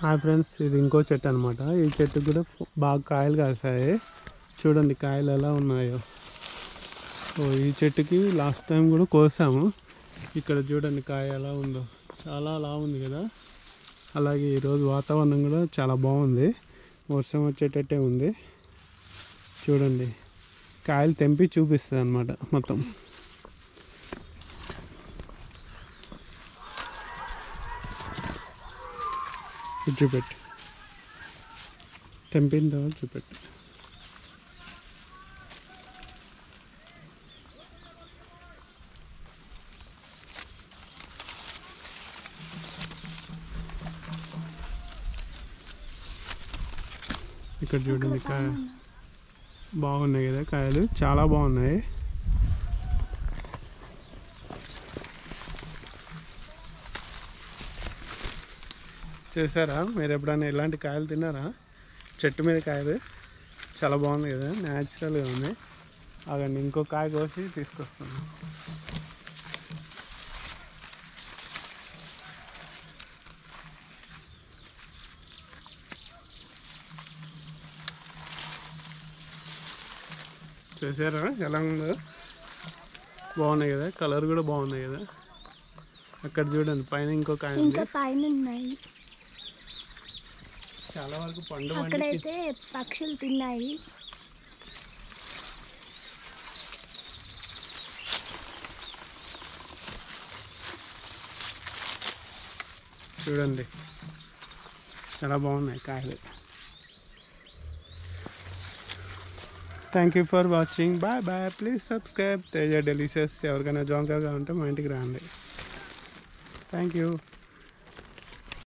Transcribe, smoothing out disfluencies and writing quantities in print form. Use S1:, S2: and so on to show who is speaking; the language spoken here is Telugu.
S1: హాయ్ ఫ్రెండ్స్, ఇది ఇంకో చెట్టు అనమాట. ఈ చెట్టు కూడా బాగా కాయలు కాసాయి. చూడండి కాయలు ఎలా ఉన్నాయో. ఈ చెట్టుకి లాస్ట్ టైం కూడా కోసాము. ఇక్కడ చూడండి కాయ ఎలా ఉందో, చాలా లా ఉంది కదా. అలాగే ఈరోజు వాతావరణం కూడా చాలా బాగుంది, వర్షం వచ్చేటట్టే ఉంది. చూడండి కాయలు తెంపి చూపిస్తుంది అన్నమాట మొత్తం. చూపెట్టు, తెంపిన తర్వాత చూపెట్టు. ఇక్కడ చూడండి కాయ బాగున్నాయి కదా, కాయలు చాలా బాగున్నాయి. చూసారా మీరు ఎప్పుడైనా ఇలాంటి కాయలు తిన్నారా? చెట్టు మీద కాయలు చాలా బాగుంది కదా, న్యాచురల్గా ఉంది. అదండి ఇంకో కాయ కోసి తీసుకొస్తాను. చూసారా ఎలా ఉందో, బాగున్నాయి కదా, కలర్ కూడా బాగున్నాయి కదా. అక్కడ చూడండి పైన ఇంకో కాయ ఉంది. చాలా వరకు పండు
S2: అక్కడైతే పక్షులు తిన్నాయి.
S1: చూడండి చాలా బాగున్నాయి కాయలు. Thank you for watching. Bye bye. Please subscribe Teja delicious. ఎవరికైనా జాంకాగా ఉంటే మా ఇంటికి రండి. Thank you.